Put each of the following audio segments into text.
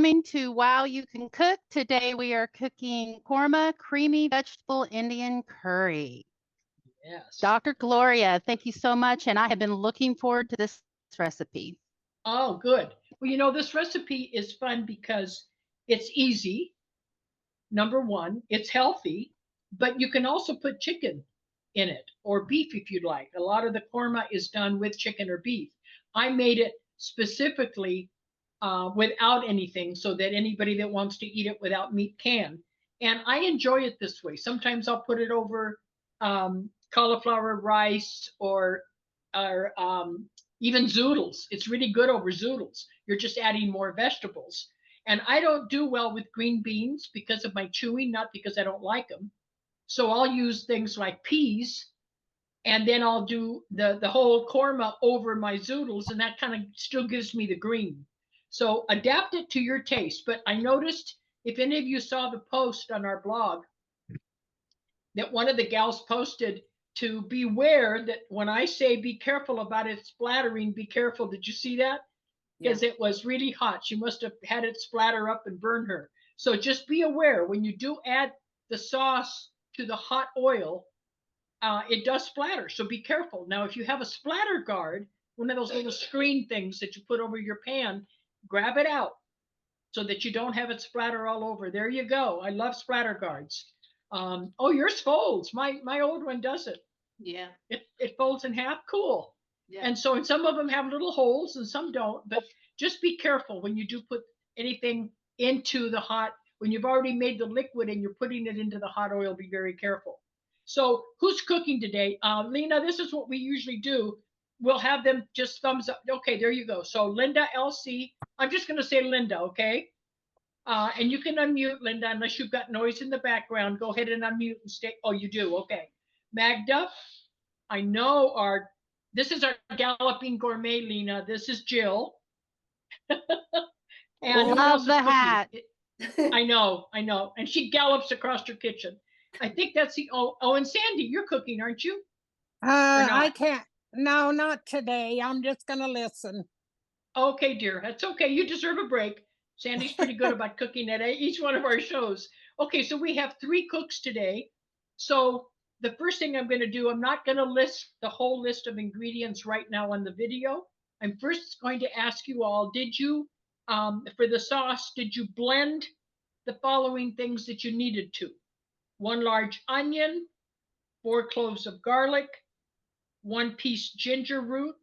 coming to Wow You Can Cook. Today we are cooking Korma creamy vegetable Indian curry. Yes. Dr. Gloria, thank you so much. And I have been looking forward to this recipe. Oh, good. Well, you know, this recipe is fun because it's easy. Number one, it's healthy, but you can also put chicken in it or beef if you'd like. A lot of the korma is done with chicken or beef. I made it specifically without anything so that anybody that wants to eat it without meat can. And I enjoy it this way. Sometimes I'll put it over cauliflower rice or even zoodles. It's really good over zoodles. You're just adding more vegetables. And I don't do well with green beans because of my chewing, not because I don't like them. So I'll use things like peas, and then I'll do the whole korma over my zoodles, and that kind of still gives me the green. So adapt it to your taste. But I noticed, if any of you saw the post on our blog, that one of the gals posted to beware that when I say be careful about it splattering, be careful. Did you see that? Because it was really hot. She must have had it splatter up and burn her. So just be aware when you do add the sauce to the hot oil, it does splatter. So be careful. Now, if you have a splatter guard, one of those little screen things that you put over your pan, grab it out so that you don't have it splatter all over. There you go. I love splatter guards. Oh, yours folds. My old one does it. Yeah. It folds in half. Cool. Yeah. And so, and some of them have little holes and some don't, but just be careful when you do put anything into the hot, when you've already made the liquid and you're putting it into the hot oil, be very careful. So who's cooking today? Lena, this is what we usually do. We'll have them just thumbs up. Okay, there you go. So Linda, LC, I'm just going to say Linda, okay? And you can unmute, Linda, unless you've got noise in the background. Go ahead and unmute and stay. Oh, you do. Okay. Magda, I know this is our Galloping Gourmet, Lena. This is Jill. And love the hat. I know. And she gallops across her kitchen. I think that's the, and Sandy, you're cooking, aren't you? I can't. No, not today. I'm just going to listen. Okay, dear. That's okay. You deserve a break. Sandy's pretty good about cooking at each one of our shows. Okay, so we have 3 cooks today. So the first thing I'm going to do, I'm not going to list the whole list of ingredients right now on the video. I'm first going to ask you all, did you, for the sauce, did you blend the following things that you needed to? 1 large onion, 4 cloves of garlic, 1 piece ginger root,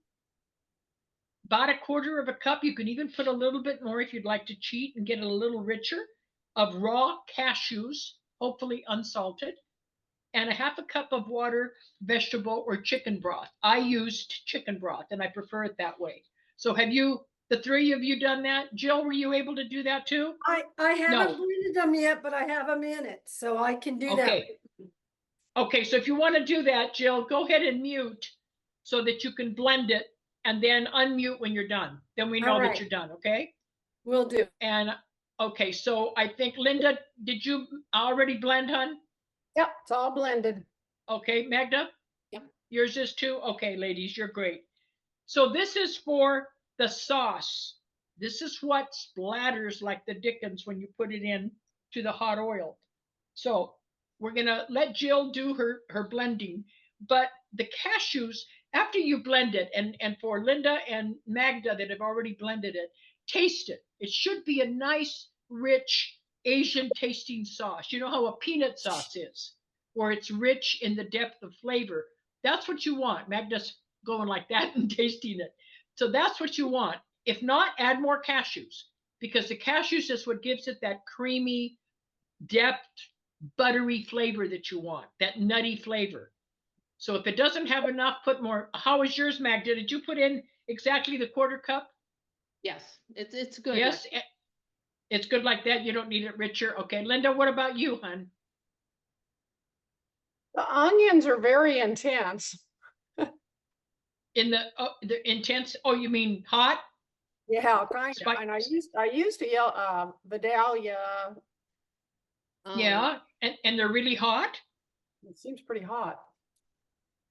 about 1/4 cup. You can even put a little bit more if you'd like to cheat and get it a little richer, of raw cashews, hopefully unsalted, and 1/2 cup of water, vegetable or chicken broth. I used chicken broth and I prefer it that way. So have you, the 3 of you, done that? Jill, were you able to do that too? I haven't blended them yet, but I have them in it, so I can do that. Okay, so if you want to do that, Jill, go ahead and mute so that you can blend it, and then unmute when you're done. Then we know that you're done, okay? Will do. And okay, so I think, Linda, did you already blend, hon? Yep, it's all blended. Okay, Magda? Yep. Yours is too? Okay, ladies, you're great. So this is for the sauce. This is what splatters like the dickens when you put it in to the hot oil. So we're gonna let Jill do her blending, but the cashews, after you blend it, and for Linda and Magda that have already blended it, taste it. It should be a nice, rich, Asian tasting sauce. You know how a peanut sauce is, where it's rich in the depth of flavor. That's what you want. Magda's going like that and tasting it. So that's what you want. If not, add more cashews, because the cashews is what gives it that creamy, depth, buttery flavor that you want, that nutty flavor. So if it doesn't have enough, put more. How is yours, Magda? Did you put in exactly the 1/4 cup? Yes, it's good. Yes, like it's good like that. You don't need it richer. Okay, Linda, what about you, hon? The onions are very intense. In the intense. Oh, you mean hot? Yeah, kind of. And I used to yell Vidalia. Yeah, and they're really hot. It seems pretty hot.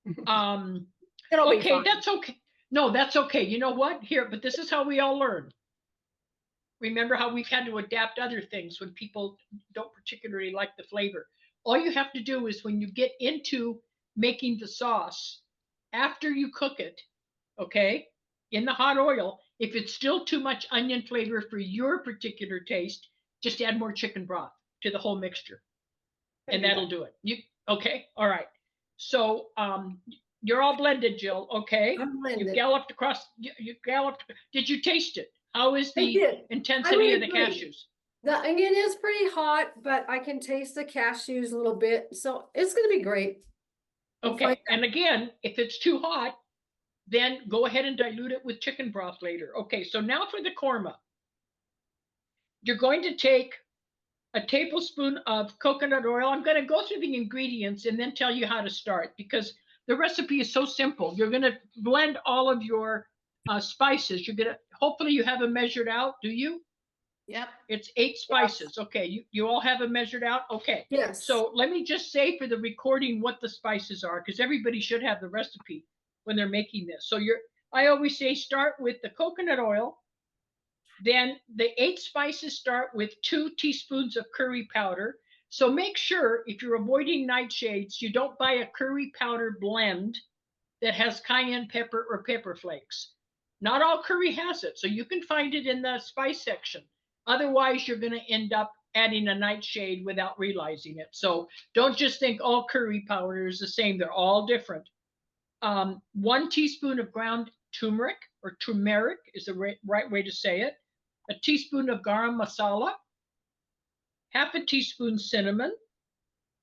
Okay, that's okay. No, that's okay. You know what? Here, but this is how we all learn. Remember how we've had to adapt other things when people don't particularly like the flavor. All you have to do is when you get into making the sauce, after you cook it, okay, in the hot oil, if it's still too much onion flavor for your particular taste, just add more chicken broth to the whole mixture, and that'll do it. You okay? All right. So you're all blended, Jill. Okay. I'm blended. You galloped across. You galloped. Did you taste it? How is I the did. intensity of the agree. cashews? The onion is pretty hot, but I can taste the cashews a little bit, so it's gonna be great. Okay. And again, if it's too hot, then go ahead and dilute it with chicken broth later. Okay. So now for the korma. You're going to take a tablespoon of coconut oil. I'm going to go through the ingredients and then tell you how to start, because the recipe is so simple. You're going to blend all of your spices. You're going to, hopefully you have them measured out. Do you? Yep. It's 8 spices. Okay. You all have them measured out. Okay. Yes. So let me just say for the recording what the spices are, because everybody should have the recipe when they're making this. So I always say start with the coconut oil. Then the 8 spices start with 2 teaspoons of curry powder. So make sure if you're avoiding nightshades, you don't buy a curry powder blend that has cayenne pepper or pepper flakes. Not all curry has it, so you can find it in the spice section. Otherwise, you're going to end up adding a nightshade without realizing it. So don't just think all curry powder is the same. They're all different. 1 teaspoon of ground turmeric, or turmeric is the right way to say it. A teaspoon of garam masala, half a teaspoon cinnamon,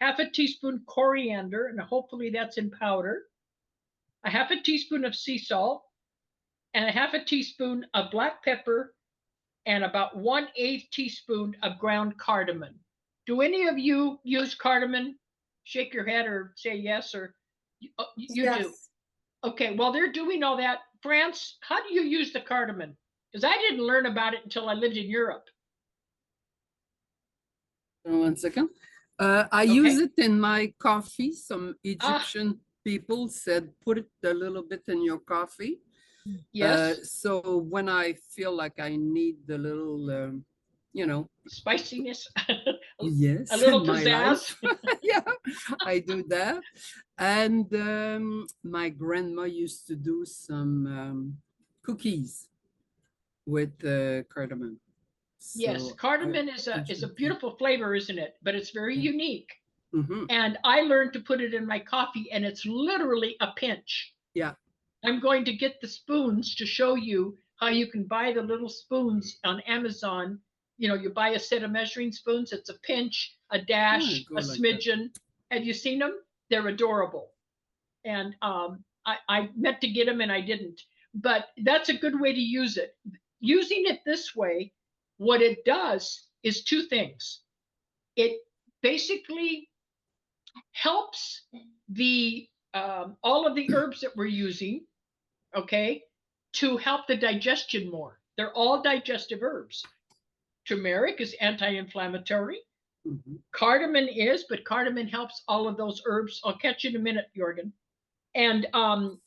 half a teaspoon coriander, and hopefully that's in powder, a half a teaspoon of sea salt, and a half a teaspoon of black pepper, and about 1/8 teaspoon of ground cardamom. Do any of you use cardamom? Shake your head or say yes, or you Yes. do. Okay, while they're doing all that, France, how do you use the cardamom? Because I didn't learn about it until I lived in Europe. 1 second. I use it in my coffee. Some Egyptian people said, put it a little bit in your coffee. Yes. So when I feel like I need the little, Spiciness. yes, A little in my pizzazz. life. Yeah, I do that. And my grandma used to do some cookies with cardamom. Yes, So cardamom is a beautiful flavor, isn't it? But it's very unique. Mm-hmm. And I learned to put it in my coffee, and it's literally a pinch. Yeah. I'm going to get the spoons to show you how you can buy the little spoons on Amazon. You buy a set of measuring spoons. It's a pinch, a dash, a smidgen. Have you seen them? They're adorable. And I meant to get them and I didn't. But that's a good way to use it. Using it this way, what it does is 2 things. It basically helps the all of the herbs that we're using, okay, to help the digestion more. They're all digestive herbs. Turmeric is anti-inflammatory. Mm-hmm. Cardamom is, but cardamom helps all of those herbs. I'll catch you in a minute, Jorgen. And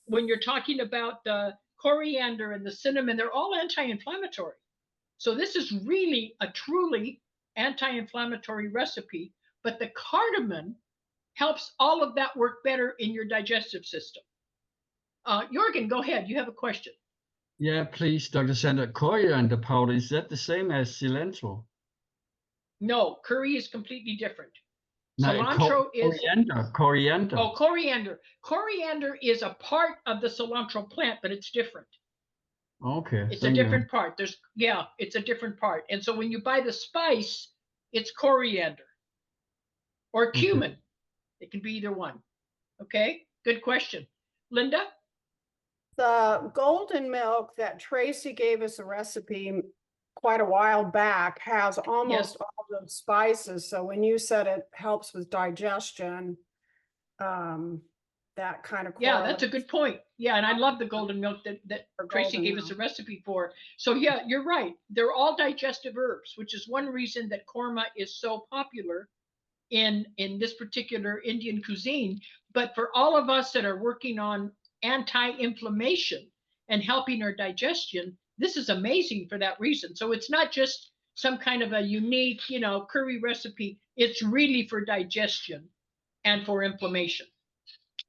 when you're talking about the coriander and the cinnamon, they're all anti-inflammatory. So this is really a truly anti-inflammatory recipe, but the cardamom helps all of that work better in your digestive system. Jorgen, go ahead. You have a question. Yeah, please, Dr. Sandra. Coriander powder, is that the same as cilantro? No, curry is completely different. No, cilantro is coriander. Oh, coriander. Coriander is a part of the cilantro plant, but it's different. Okay. It's a different part. It's a different part. And so when you buy the spice, it's coriander or cumin. Okay. It can be either one. Okay, good question. Linda? The golden milk that Tracy gave us a recipe quite a while back has almost all the spices. So when you said it helps with digestion, that kind of correlates. Yeah, that's a good point. Yeah, and I love the golden milk that Tracy gave us a recipe for. So yeah, you're right. They're all digestive herbs, which is one reason that korma is so popular in this particular Indian cuisine. But for all of us that are working on anti-inflammation and helping our digestion, this is amazing for that reason. So it's not just some kind of a unique, curry recipe. It's really for digestion and for inflammation,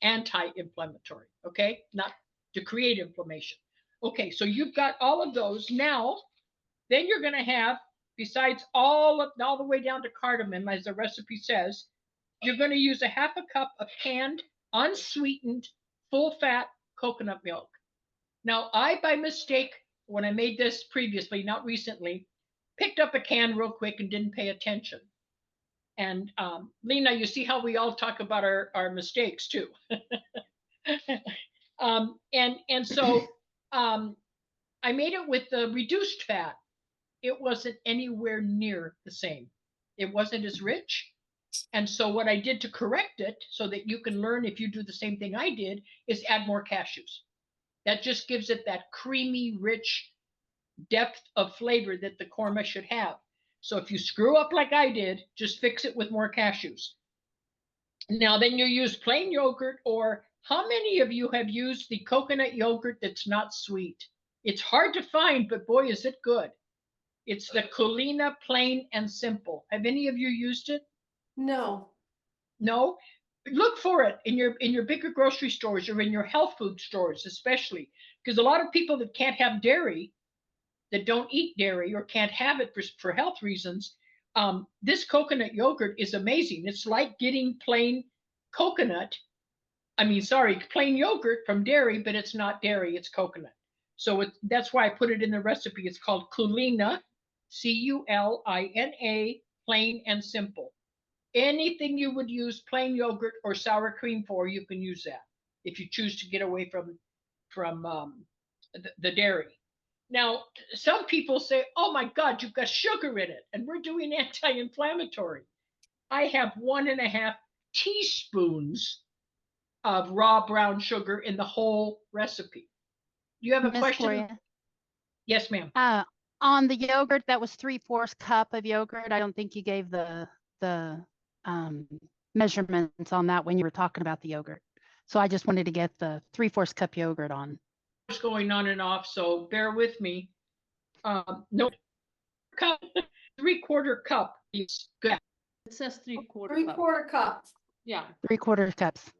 anti-inflammatory, okay? Not to create inflammation. Okay, so you've got all of those. Now, then you're going to have, besides all the way down to cardamom, as the recipe says, you're going to use a half a cup of canned, unsweetened, full-fat coconut milk. Now, I, by mistake, when I made this previously, not recently, picked up a can real quick and didn't pay attention. And Lena, you see how we all talk about our mistakes too. So I made it with the reduced fat. It wasn't anywhere near the same. It wasn't as rich. And so what I did to correct it, so that you can learn if you do the same thing I did, is add more cashews. That just gives it that creamy, rich depth of flavor that the korma should have. So if you screw up like I did, just fix it with more cashews. Now then you use plain yogurt, or how many of you have used the coconut yogurt that's not sweet? It's hard to find, but boy, is it good. It's the Kulina Plain and Simple. Have any of you used it? No. No? Look for it in your bigger grocery stores or in your health food stores, especially, because a lot of people that can't have dairy, that don't eat dairy or can't have it for health reasons, this coconut yogurt is amazing. It's like getting plain plain yogurt from dairy, but it's not dairy, it's coconut. So that's why I put it in the recipe. It's called Kulina, Culina, plain and simple. Anything you would use plain yogurt or sour cream for, you can use that if you choose to get away from the dairy. Now, some people say, oh my God, you've got sugar in it, and we're doing anti-inflammatory. I have 1.5 teaspoons of raw brown sugar in the whole recipe. Do you have a Miss question? Gloria, Yes, ma'am. on the yogurt, that was 3/4 cup of yogurt. I don't think you gave the measurements on that when you were talking about the yogurt. So I just wanted to get the 3/4 cup yogurt on. It's going on and off, so bear with me. No, cup, 3/4 cup is good. It says 3/4 cup. 3/4 cup. Yeah. 3/4 cups.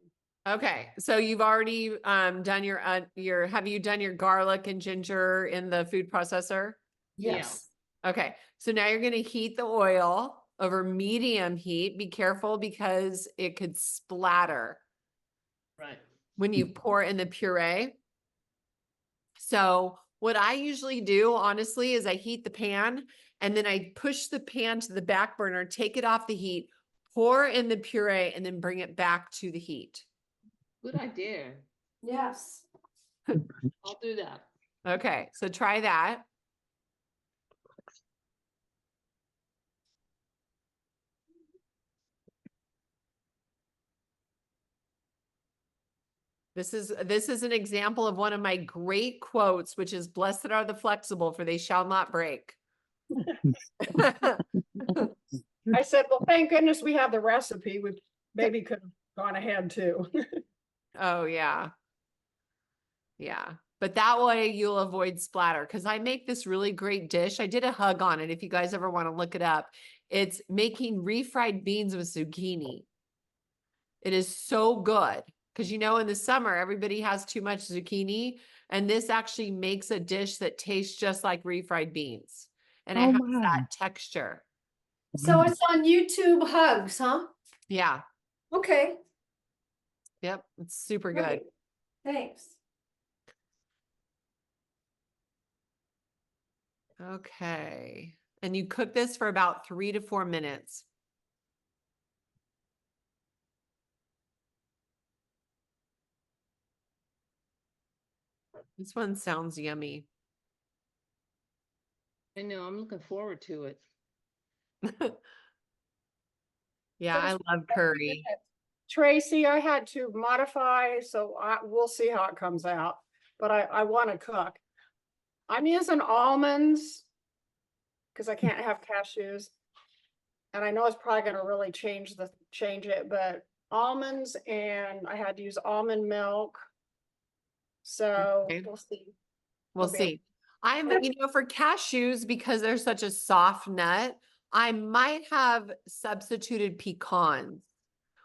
Okay, so you've already done your have you done your garlic and ginger in the food processor? Yes. Okay, so now you're going to heat the oil over medium heat. Be careful because it could splatter Right. when you pour in the puree. So what I usually do, honestly, is I heat the pan and then I push the pan to the back burner, take it off the heat, pour in the puree, and then bring it back to the heat. Good idea. Yes. I'll do that. Okay, so try that. This is an example of one of my great quotes, which is "Blessed are the flexible, for they shall not break." I said, well, thank goodness we have the recipe. We maybe could have gone ahead too. Oh yeah. Yeah. But that way you'll avoid splatter, because I make this really great dish. I did a hug on it. If you guys ever want to look it up, it's making refried beans with zucchini. It is so good. Because in the summer, everybody has too much zucchini, and this actually makes a dish that tastes just like refried beans. And it has that texture. So it's on YouTube Hugs, huh? Yeah. Okay. Yep. It's super good. Great. Thanks. Okay. And you cook this for about 3 to 4 minutes. This one sounds yummy. I know. I'm looking forward to it. Yeah, I love curry. Tracy, I had to modify, so we'll see how it comes out, but I want to cook. I'm using almonds because I can't have cashews. And I know it's probably going to really change it, but almonds, and I had to use almond milk. So Okay. we'll see. We'll Okay. see. For cashews, because they're such a soft nut, I might have substituted pecans,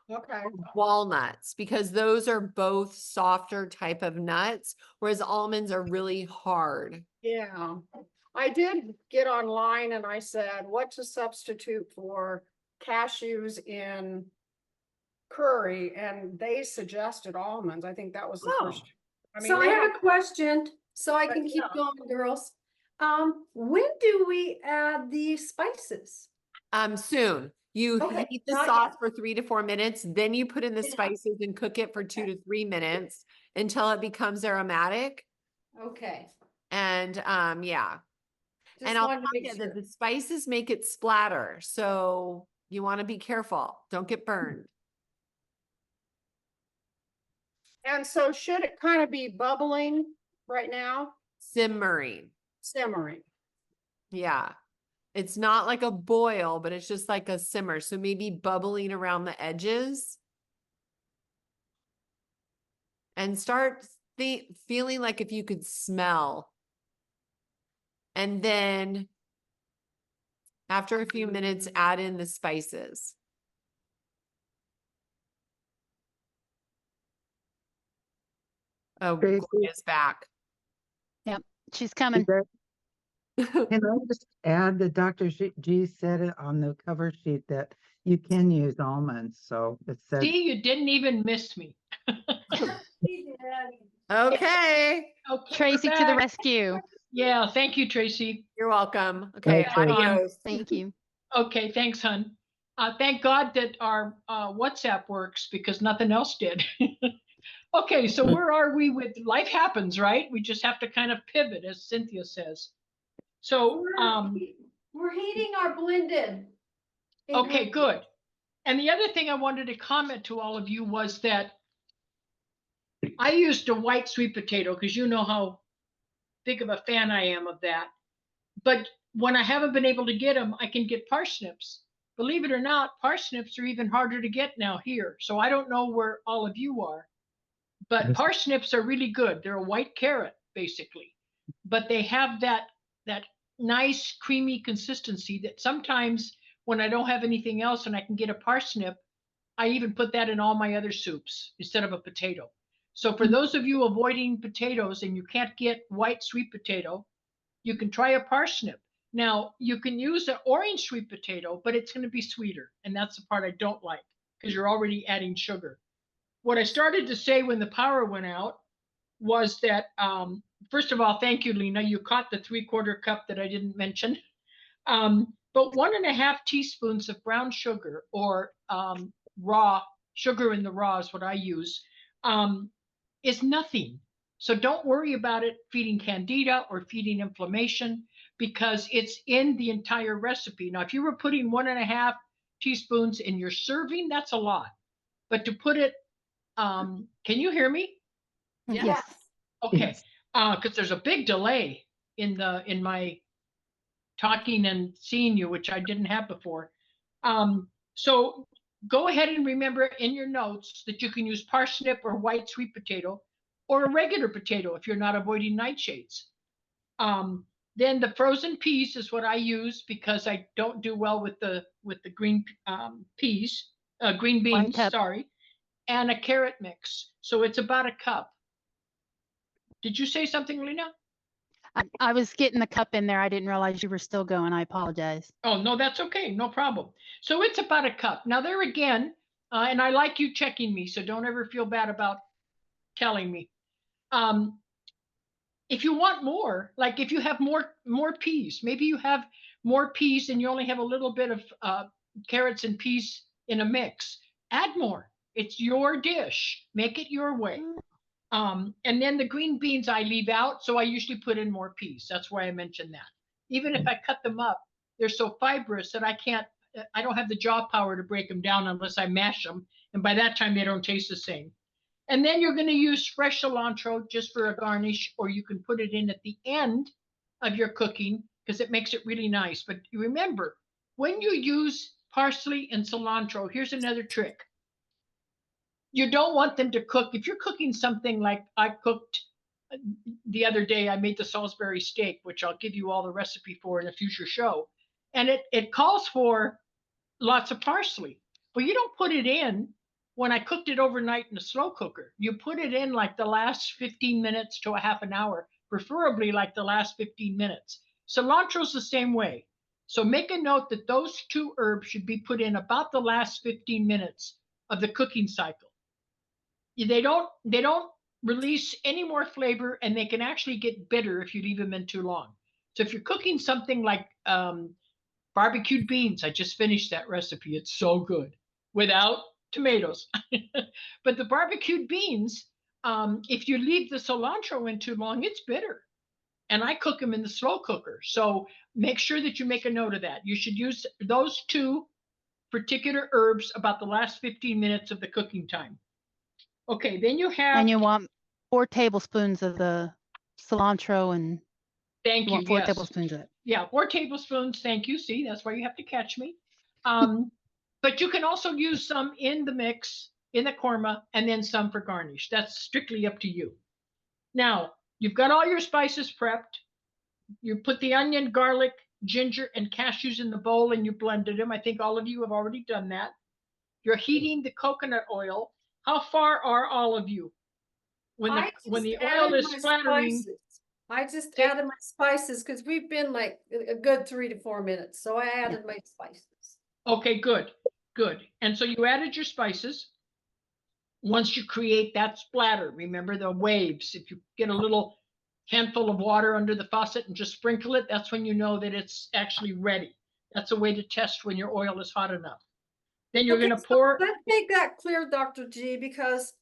Okay. walnuts, because those are both softer type of nuts, whereas almonds are really hard. Yeah, I did get online and I said, what to substitute for cashews in curry, and they suggested almonds. I think that was the Oh. first. I mean, So I they have a question, so I But can keep yeah. going, girls. When do we add the spices? Soon. You Okay, heat the not sauce yet. for 3 to 4 minutes, then you put in the Yeah. spices and cook it for 2 to 3 minutes until it becomes aromatic. Okay. And yeah. Just And I'll wanted to tell make you sure. that the spices make it splatter. So you want to be careful. Don't get burned. And so should it kind of be bubbling right now? Simmering. Simmering. Yeah. It's not like a boil, but it's just like a simmer. So maybe bubbling around the edges. And start feeling like if you could smell. And then after a few minutes, add in the spices. Oh, Tracy? Gloria's back. She's coming. Can I just add that Dr. G said it on the cover sheet that you can use almonds, so it said. See, you didn't even miss me. Okay. Okay, Tracy we're to the back. rescue. Yeah, thank you, Tracy. You're welcome. Okay, Thanks, Tracy. adios. Thank you. Okay, thanks, hon. Thank God that our WhatsApp works because nothing else did. Okay, so where are we with life happens, right? We just have to kind of pivot, as Cynthia says. So, We're heating our blended. okay, good. And the other thing I wanted to comment to all of you was that I used a white sweet potato because you know how big of a fan I am of that. But when I haven't been able to get them, I can get parsnips. Believe it or not, parsnips are even harder to get now here. So I don't know where all of you are. But Yes. parsnips are really good. They're a white carrot, basically. But they have that nice creamy consistency that sometimes when I don't have anything else and I can get a parsnip, I even put that in all my other soups instead of a potato. So for those of you avoiding potatoes and you can't get white sweet potato, you can try a parsnip. Now, you can use an orange sweet potato, but it's going to be sweeter. And that's the part I don't like because you're already adding sugar. What I started to say when the power went out was that, first of all, thank you, Lena. You caught the 3/4 cup that I didn't mention. But 1.5 teaspoons of brown sugar or raw sugar in the raw is what I use, is nothing. So don't worry about it feeding candida or feeding inflammation because it's in the entire recipe. Now, if you were putting 1.5 teaspoons in your serving, that's a lot. But to put it, can you hear me? Yes. Okay, because there's a big delay in my talking and seeing you, which I didn't have before. So go ahead and remember in your notes that you can use parsnip or white sweet potato or a regular potato if you're not avoiding nightshades. Then the frozen peas is what I use because I don't do well with the green peas, green beans, sorry, and a carrot mix. So it's about a cup. Did you say something, Lena? I was getting the cup in there. I didn't realize you were still going. I apologize. Oh, no, that's okay. No problem. So it's about a cup. Now there again, and I like you checking me, so don't ever feel bad about telling me. If you want more, like if you have more peas, maybe you have more peas and you only have a little bit of carrots and peas in a mix, add more. It's your dish. Make it your way. And then the green beans I leave out, so I usually put in more peas. That's why I mentioned that. Even if I cut them up, they're so fibrous that I don't have the jaw power to break them down unless I mash them. And by that time, they don't taste the same. And then you're going to use fresh cilantro just for a garnish, or you can put it in at the end of your cooking because it makes it really nice. But remember, when you use parsley and cilantro, here's another trick. You don't want them to cook. If you're cooking something like I cooked the other day I made the Salisbury steak, which I'll give you all the recipe for in a future show. And it calls for lots of parsley. But you don't put it in when I cooked it overnight in a slow cooker. You put it in like the last 15 minutes to a half an hour, preferably like the last 15 minutes. Cilantro's the same way. So make a note that those two herbs should be put in about the last 15 minutes of the cooking cycle. They don't release any more flavor, and they can actually get bitter if you leave them in too long. So if you're cooking something like barbecued beans, I just finished that recipe. It's so good without tomatoes. But the barbecued beans, if you leave the cilantro in too long, it's bitter. And I cook them in the slow cooker. So make sure that you make a note of that. You should use those two particular herbs about the last 15 minutes of the cooking time. Okay, then you have. And you want 4 tablespoons of the cilantro, and Thank you you. want 4 Yes. tablespoons of it. Yeah, 4 tablespoons. Thank you. See, that's why you have to catch me. But you can also use some in the mix, in the korma, and then some for garnish. That's strictly up to you. Now, you've got all your spices prepped. You put the onion, garlic, ginger, and cashews in the bowl, and you blended them. I think all of you have already done that. You're heating the coconut oil. How far are all of you? When the oil is splattering. I just added my spices because we've been like a good 3 to 4 minutes. So I added my spices. Okay, good, good. And so you added your spices. Once you create that splatter, remember the waves. If you get a little handful of water under the faucet and just sprinkle it, that's when you know that it's actually ready. That's a way to test when your oil is hot enough. Then you're going to pour. Let's make that clear, Dr. G, because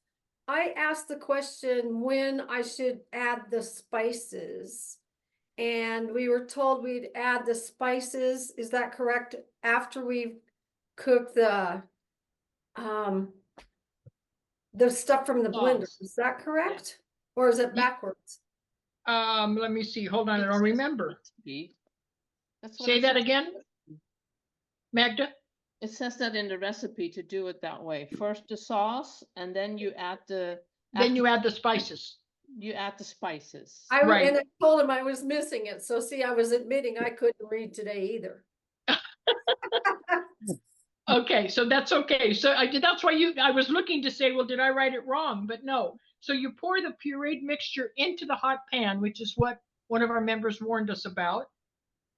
I asked the question when I should add the spices, and we were told we'd add the spices. Is that correct? After we cook the stuff from the blender. Is that correct? Or is it backwards? Let me see. Hold on. I don't remember. That's what Say it that says. again, Magda. It says that in the recipe to do it that way. First the sauce, and then you add the. Then you add the spices. You add the spices. Right. And I told him I was missing it. So see, I was admitting I couldn't read today either. Okay, so that's okay. So that's why I was looking to say, well, did I write it wrong? But no. So you pour the pureed mixture into the hot pan, which is what one of our members warned us about,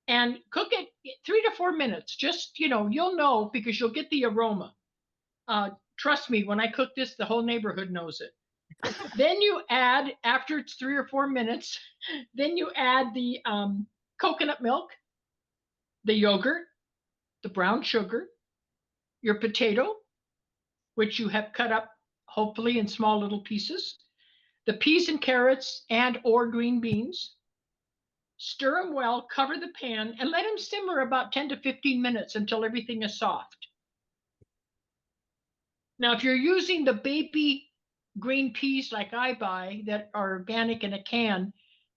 and cook it 3 to 4 minutes. Just, you'll know because you'll get the aroma. Trust me, when I cook this, the whole neighborhood knows it. Then you add, after it's 3 or 4 minutes, then you add the coconut milk, the yogurt, the brown sugar, your potato, which you have cut up hopefully in small little pieces, the peas and carrots and or green beans. Stir them well, cover the pan, and let them simmer about 10 to 15 minutes until everything is soft. Now, if you're using the baby green peas like I buy that are organic in a can,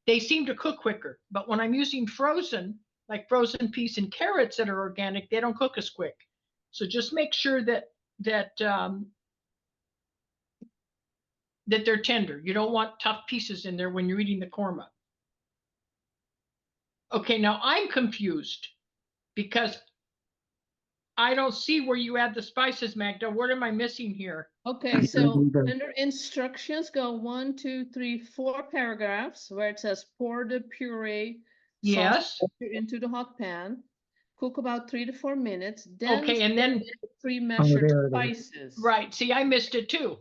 they seem to cook quicker. But when I'm using frozen, like frozen peas and carrots that are organic, they don't cook as quick. So just make sure that they're tender. You don't want tough pieces in there when you're eating the korma. Okay, now I'm confused because I don't see where you add the spices, Magda. What am I missing here? Okay, so under instructions, go 1, 2, 3, 4 paragraphs where it says pour the puree Yes. sauce into the hot pan. Cook about 3 to 4 minutes. Then okay, and then pre-measured spices. Right. See, I missed it too.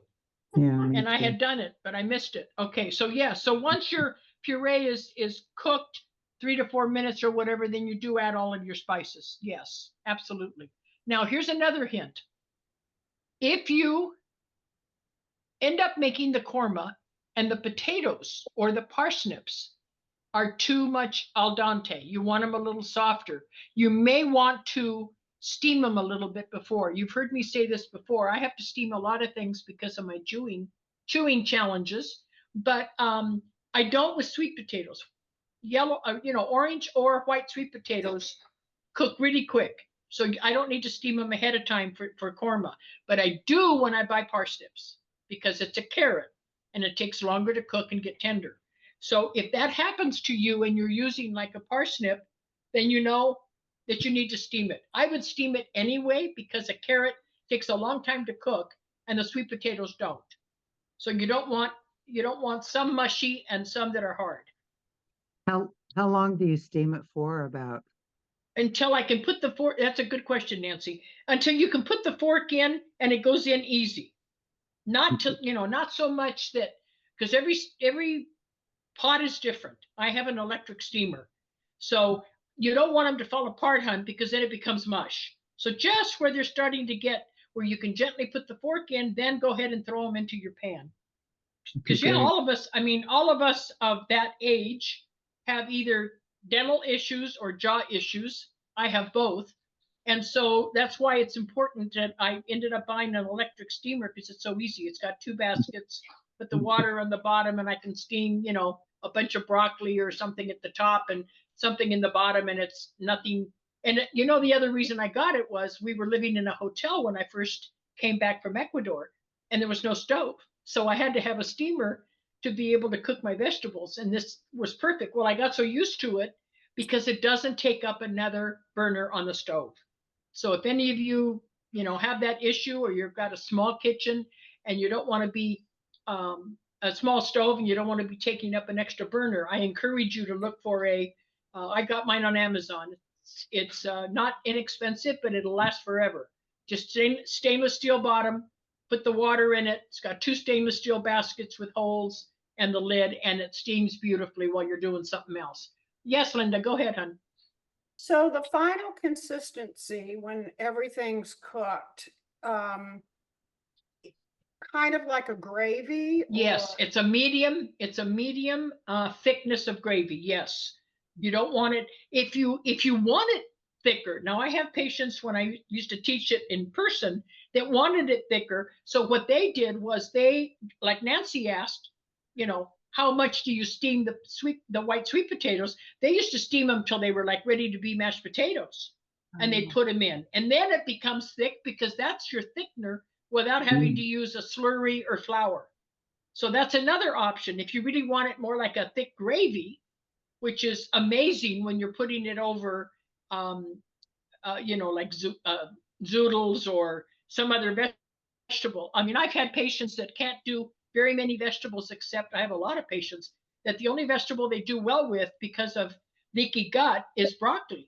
Yeah. And I had done it, but I missed it. Okay, so yeah, so once your puree is cooked 3 to 4 minutes or whatever, then you do add all of your spices. Yes, absolutely. Now here's another hint. If you end up making the korma and the potatoes or the parsnips are too much al dente, you want them a little softer, you may want to steam them a little bit before. You've heard me say this before. I have to steam a lot of things because of my chewing challenges, but I don't with sweet potatoes. Yellow, orange or white sweet potatoes cook really quick. So I don't need to steam them ahead of time for korma, but I do when I buy parsnips because it's a carrot and it takes longer to cook and get tender. So if that happens to you and you're using like a parsnip, then you know that you need to steam it. I would steam it anyway because a carrot takes a long time to cook and the sweet potatoes don't. So you don't want some mushy and some that are hard. How long do you steam it for about? Until I can put the fork. That's a good question, Nancy. Until you can put the fork in and it goes in easy. Not to, not so much that, because every pot is different. I have an electric steamer. So you don't want them to fall apart, hon, because then it becomes mush. So just where they're starting to get where you can gently put the fork in, then go ahead and throw them into your pan. Because yeah, all of us of that age have either dental issues or jaw issues. I have both. And so that's why it's important that I ended up buying an electric steamer because it's so easy. It's got 2 baskets, put the water on the bottom, and I can steam, a bunch of broccoli or something at the top and something in the bottom, and it's nothing. And the other reason I got it was we were living in a hotel when I first came back from Ecuador, and there was no stove. So I had to have a steamer to be able to cook my vegetables, and this was perfect. Well, I got so used to it because it doesn't take up another burner on the stove. So if any of you, have that issue, or you've got a small kitchen and you don't want to be a small stove and you don't want to be taking up an extra burner, I encourage you to look for I got mine on Amazon. It's not inexpensive, but it'll last forever. Just stainless steel bottom, put the water in it. It's got 2 stainless steel baskets with holes and the lid, and it steams beautifully while you're doing something else. Yes, Linda, go ahead, hon. So the final consistency when everything's cooked, kind of like a gravy? Yes, it's a medium thickness of gravy. Yes. You don't want it, if you want it thicker. Now I have patients when I used to teach it in person that wanted it thicker. So what they did was like Nancy asked, how much do you steam the white sweet potatoes? They used to steam them till they were like ready to be mashed potatoes, and they put them in, and then it becomes thick because that's your thickener without having to use a slurry or flour. So that's another option if you really want it more like a thick gravy, which is amazing when you're putting it over, like zoodles or some other vegetable. I mean, I've had patients that can't do very many vegetables, except I have a lot of patients that the only vegetable they do well with because of leaky gut is broccoli.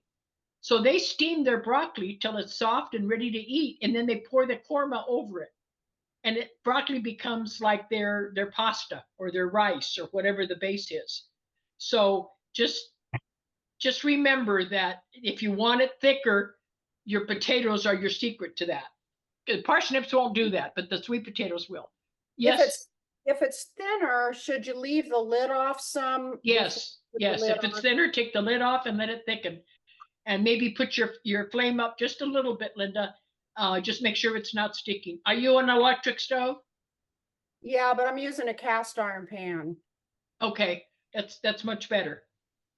So they steam their broccoli till it's soft and ready to eat, and then they pour the korma over it. And broccoli becomes like their pasta or their rice or whatever the base is. So just remember that if you want it thicker, your potatoes are your secret to that. The parsnips won't do that, but the sweet potatoes will. Yes. If it's thinner, should you leave the lid off some? Yes. If it's thinner, take the lid off and let it thicken. And maybe put your flame up just a little bit, Linda. Just make sure it's not sticking. Are you on an electric stove? Yeah, but I'm using a cast iron pan. Okay, that's much better.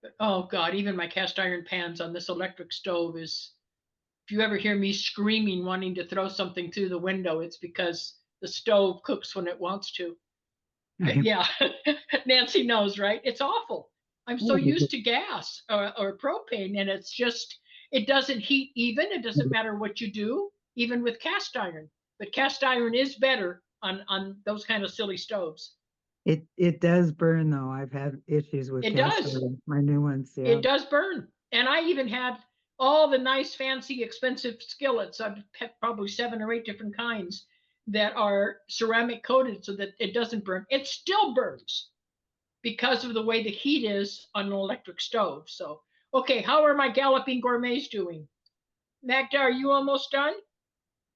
But, oh God, even my cast iron pans on this electric stove is, if you ever hear me screaming, wanting to throw something through the window, it's because the stove cooks when it wants to. Yeah, Nancy knows, right? It's awful. I'm so used to gas or propane, and it's just, it doesn't heat even. It doesn't matter what you do, even with cast iron. But cast iron is better on those kind of silly stoves. It does burn though. I've had issues with cast iron, my new ones. Yeah. It does burn. And I even have all the nice, fancy, expensive skillets. I've had probably 7 or 8 different kinds that are ceramic coated so that it doesn't burn. It still burns because of the way the heat is on an electric stove. So, okay, how are my galloping gourmets doing? Magda, are you almost done?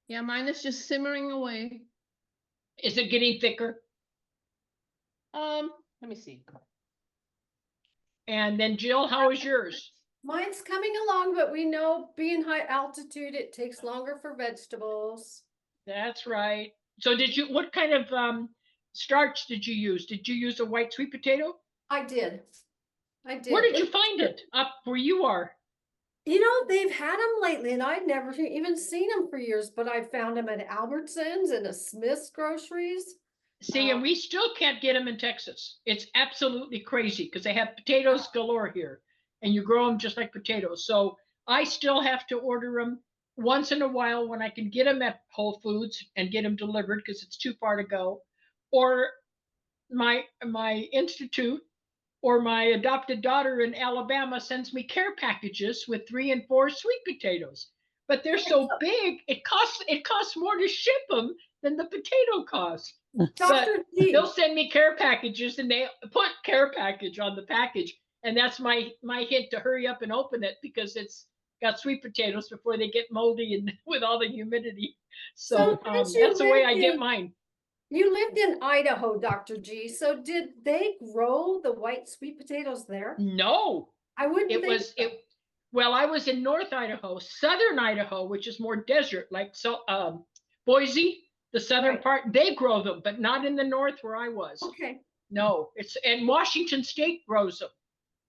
Yeah, mine is just simmering away. Is it getting thicker? Let me see. And then Jill, how is yours? Mine's coming along, but we know being high altitude, it takes longer for vegetables. That's right. So what kind of starch did you use? Did you use a white sweet potato? I did. Where did you find it? Up where you are? They've had them lately, and I'd never even seen them for years, but I found them at Albertsons and a Smith's groceries. See, and we still can't get them in Texas. It's absolutely crazy because they have potatoes galore here, and you grow them just like potatoes. So I still have to order them once in a while when I can get them at Whole Foods and get them delivered because it's too far to go, or my institute or my adopted daughter in Alabama sends me care packages with 3 and 4 sweet potatoes. But they're so big, it costs more to ship them than the potato cost. But they'll send me care packages and they put care package on the package. And that's my hint to hurry up and open it because it's got sweet potatoes before they get moldy and with all the humidity. So that's the way I get mine. You lived in Idaho, Dr. G. So did they grow the white sweet potatoes there? No. I wouldn't think so. Well, I was in North Idaho, Southern Idaho, which is more desert, like Boise, the southern part, they grow them, but not in the north where I was. Okay. No, and Washington State grows them,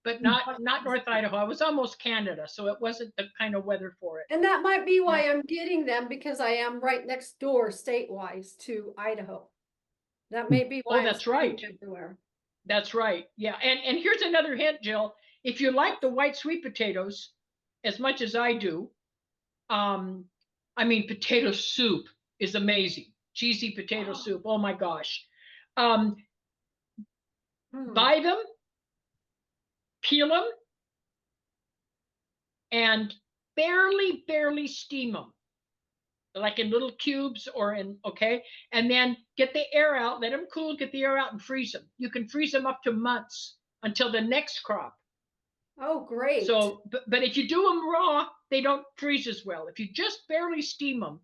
but not North Idaho. I was almost Canada, so it wasn't the kind of weather for it. And that might be why I'm getting them, because I am right next door state-wise to Idaho. That may be why. Oh, that's right. Everywhere. That's right. Yeah. And here's another hint, Jill. If you like the white sweet potatoes as much as I do, potato soup is amazing. Cheesy potato soup. Oh my gosh. Buy them, peel them, and barely steam them. Like in little cubes or and then get the air out, let them cool, get the air out and freeze them. You can freeze them up to months until the next crop. Oh, great. So, but if you do them raw, they don't freeze as well. If you just barely steam them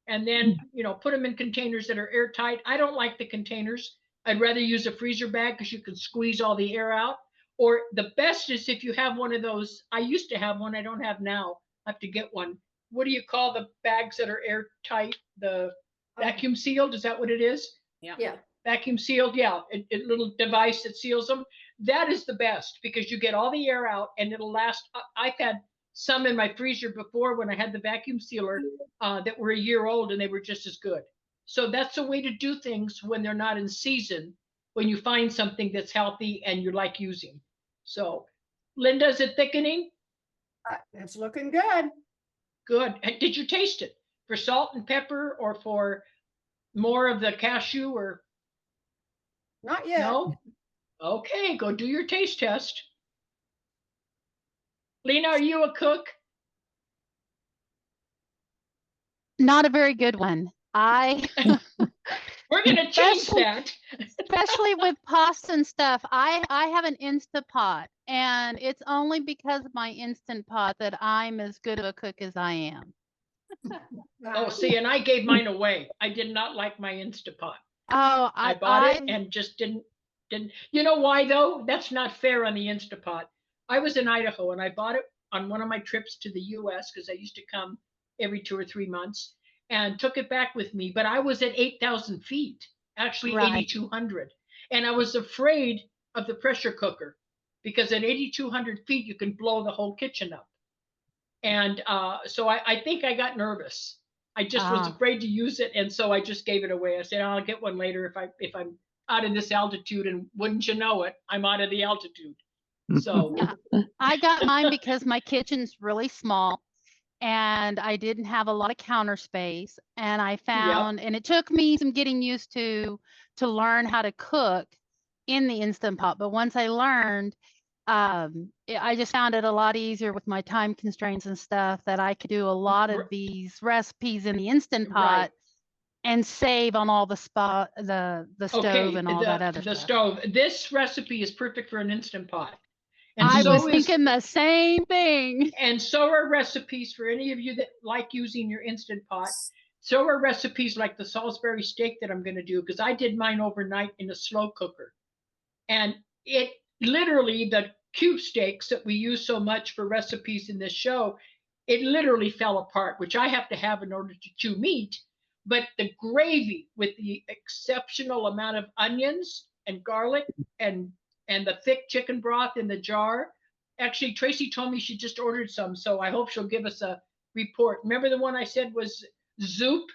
and then, put them in containers that are airtight. I don't like the containers. I'd rather use a freezer bag because you can squeeze all the air out. Or the best is if you have one of those. I used to have one. I don't have now. I have to get one. What do you call the bags that are airtight? The vacuum sealed? Is that what it is? Yeah. Vacuum sealed. Yeah. A little device that seals them. That is the best because you get all the air out and it'll last. I've had some in my freezer before when I had the vacuum sealer that were a year old and they were just as good. So that's the way to do things when they're not in season, when you find something that's healthy and you like using. So, Linda, is it thickening? It's looking good. Good. Did you taste it for salt and pepper or for more of the cashew or? Not yet. No? Okay, go do your taste test. Lena, are you a cook? Not a very good one. We're going to change that. Especially with pasta and stuff. I have an Instapot, and it's only because of my Instant Pot that I'm as good of a cook as I am. Oh, see, and I gave mine away. I did not like my Instapot. Oh, I bought it and just didn't. You know why though? That's not fair on the Instapot. I was in Idaho and I bought it on one of my trips to the US because I used to come every 2 or 3 months and took it back with me. But I was at 8,000 feet, actually 8,200. And I was afraid of the pressure cooker because at 8,200 feet, you can blow the whole kitchen up. And so I think I got nervous. I just was afraid to use it. And so I just gave it away. I said, I'll get one later if I'm out of this altitude, and wouldn't you know it, I'm out of the altitude. So I got mine because my kitchen's really small and I didn't have a lot of counter space, and I found, and it took me some getting used to learn how to cook in the Instant Pot. But once I learned, I just found it a lot easier with my time constraints and stuff that I could do a lot of these recipes in the Instant Pot. And save on all the stove and all that other stuff. Stove. This recipe is perfect for an Instant Pot. And I was thinking the same thing. And so are recipes for any of you that like using your Instant Pot. So are recipes like the Salisbury steak that I'm going to do, because I did mine overnight in a slow cooker. And it literally, the cube steaks that we use so much for recipes in this show, it literally fell apart, which I have to have in order to chew meat. But the gravy with the exceptional amount of onions and garlic and the thick chicken broth in the jar. Actually, Tracy told me she just ordered some, so I hope she'll give us a report. Remember the one I said was Zoop,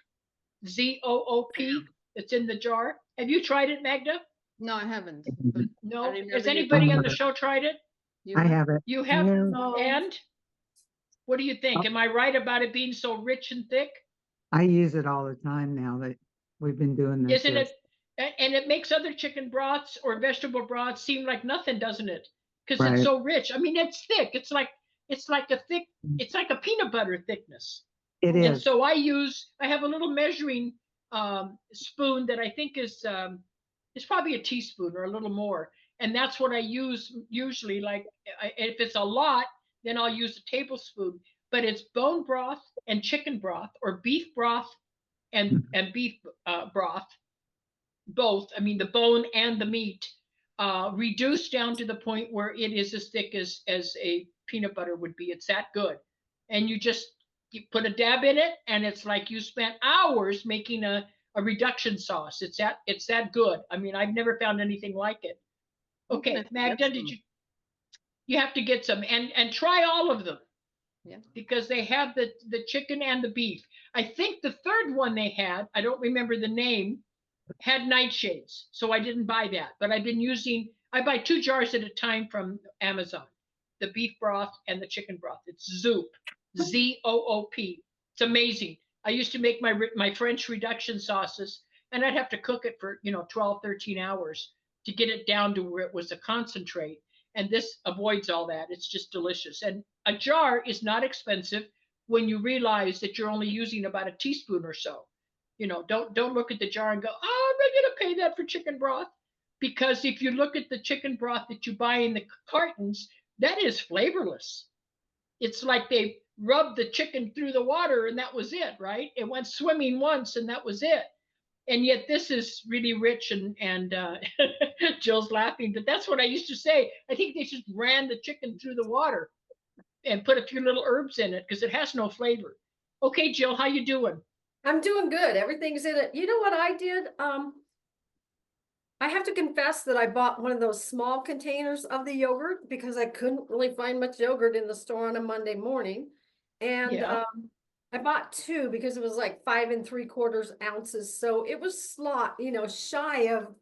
Z-O-O-P, that's in the jar? Have you tried it, Magda? No, I haven't. But No. remember Has you anybody on told the me. show tried it? you I have- have it. You have, Yeah. No. and what do you think? Oh. Am I right about it being so rich and thick? I use it all the time now that we've been doing this. Isn't yes. it? And it makes other chicken broths or vegetable broths seem like nothing, doesn't it? Because Right. it's so rich. I mean, it's thick. It's like a thick. It's like a peanut butter thickness. It And is. so I have a little measuring spoon that I think is it's probably a teaspoon or a little more. And that's what I use usually. Like if it's a lot, then I'll use a tablespoon. But it's bone broth and chicken broth, or beef broth and beef broth, both. I mean, the bone and the meat, reduced down to the point where it is as thick as a peanut butter would be. It's that good. And you put a dab in it, and it's like you spent hours making a reduction sauce. It's that good. I mean, I've never found anything like it. Okay, Magda, you have to get some and try all of them. Yeah. Because they have the chicken and the beef. I think the third one they had, I don't remember the name, had nightshades. So I didn't buy that. But I buy 2 jars at a time from Amazon. The beef broth and the chicken broth. It's Zoop. Z-O-O-P. It's amazing. I used to make my French reduction sauces, and I'd have to cook it for 12, 13 hours to get it down to where it was a concentrate. And this avoids all that. It's just delicious. And a jar is not expensive when you realize that you're only using about a teaspoon or so. Don't look at the jar and go, oh, I'm not going to pay that for chicken broth. Because if you look at the chicken broth that you buy in the cartons, that is flavorless. It's like they rubbed the chicken through the water and that was it, right? It went swimming once and that was it. And yet this is really rich and Jill's laughing, but that's what I used to say. I think they just ran the chicken through the water and put a few little herbs in it because it has no flavor. Okay, Jill, how you doing? I'm doing good. Everything's in it. You know what I did? I have to confess that I bought one of those small containers of the yogurt because I couldn't really find much yogurt in the store on a Monday morning. And Yeah. I bought 2 because it was like 5 3/4 ounces. So it was shy of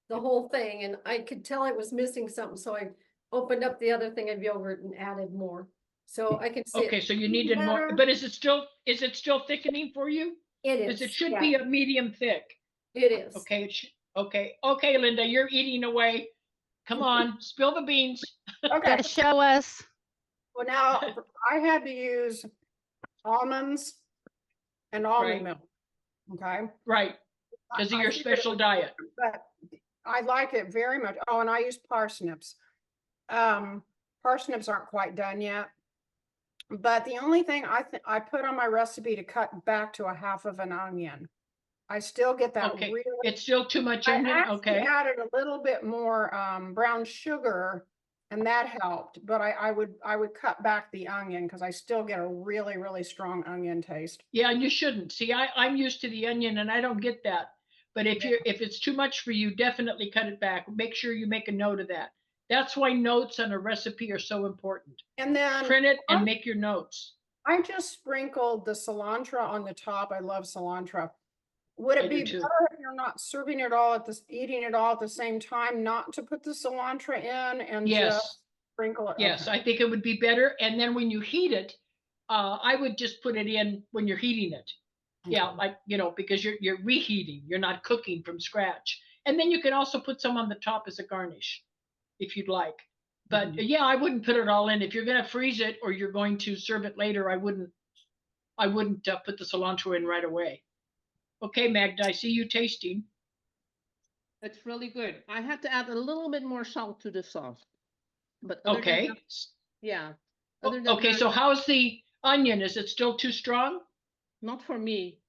the whole thing. And I could tell it was missing something. So I opened up the other thing of yogurt and added more. So I can see. Okay, so you needed more, but is it still thickening for you? It is. Because it should be a medium thick. It is. Okay, okay, Linda, you're eating away. Come on, spill the beans. Okay, Gotta show us. well now I had to use almonds and almond Right. milk. Okay. Right, because of I your figured it special was- diet. But I like it very much. Oh, and I use parsnips. Parsnips aren't quite done yet. But the only thing I put on my recipe to cut back to a half of an onion. I still get that Okay, really. it's still too much I onion, actually okay? added a little bit more brown sugar, and that helped. But I would cut back the onion because I still get a really, really strong onion taste. Yeah, and you shouldn't. See, I'm used to the onion and I don't get that. But if it's too much for you, definitely cut it back. Make sure you make a note of that. That's why notes on a recipe are so important. And then Print it and make your notes. I just sprinkled the cilantro on the top. I love cilantro. Would I it do be too. better if you're not serving it all eating it all at the same time, not to put the cilantro in and Yes. just sprinkle it? Yes, Okay. I think it would be better. And then when you heat it, I would just put it in when you're heating it. Yeah, Okay. like, because you're reheating, you're not cooking from scratch. And then you can also put some on the top as a garnish if you'd like. But yeah, I wouldn't put it all in. If you're going to freeze it or you're going to serve it later, I wouldn't put the cilantro in right away. Okay, Magda, I see you tasting. It's really good. I had to add a little bit more salt to the sauce. But other than Okay. that, yeah. Okay, so how's the onion? Is it still too strong? Not for me.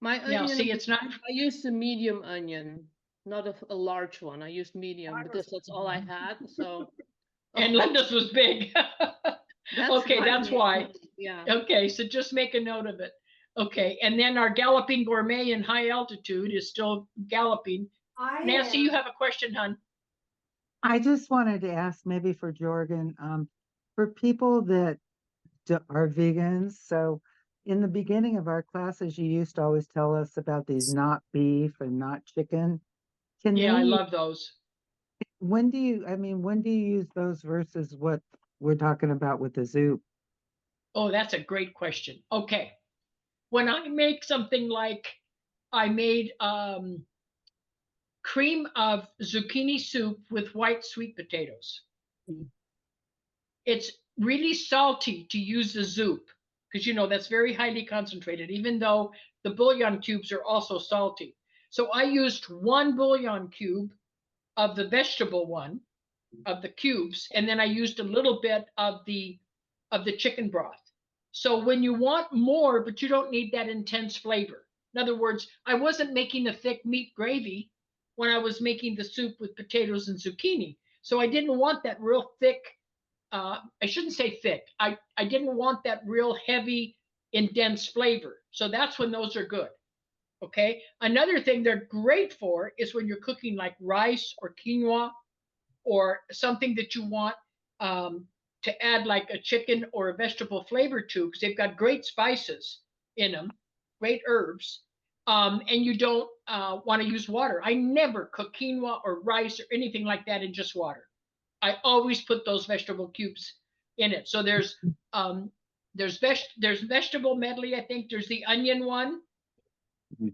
My Yeah, onion, see, it's not. I used a medium onion, not a large one. I used medium because that's all I had. So. And Linda's was big. Okay, that's why. Yeah. Okay, so just make a note of it. Okay, and then our galloping gourmet in high altitude is still galloping. Nancy, you have a question, hon? I just wanted to ask maybe for Jorgen, for people that are vegans. So in the beginning of our classes, you used to always tell us about these not beef and not chicken. Yeah, I they, love those. when do you use those versus what we're talking about with the Zoop? Oh, that's a great question. Okay. When I make something like I made cream of zucchini soup with white sweet potatoes. It's really salty to use the Zoop because that's very highly concentrated, even though the bouillon cubes are also salty. So I used 1 bouillon cube of the vegetable one of the cubes, and then I used a little bit of the chicken broth. So when you want more, but you don't need that intense flavor. In other words, I wasn't making a thick meat gravy when I was making the soup with potatoes and zucchini. So I didn't want that real thick, I shouldn't say thick. I didn't want that real heavy, intense flavor. So that's when those are good. Okay. Another thing they're great for is when you're cooking like rice or quinoa or something that you want to add like a chicken or a vegetable flavor to, because they've got great spices in them, great herbs, and you don't want to use water. I never cook quinoa or rice or anything like that in just water. I always put those vegetable cubes in it. So there's vegetable medley. I think there's the onion one,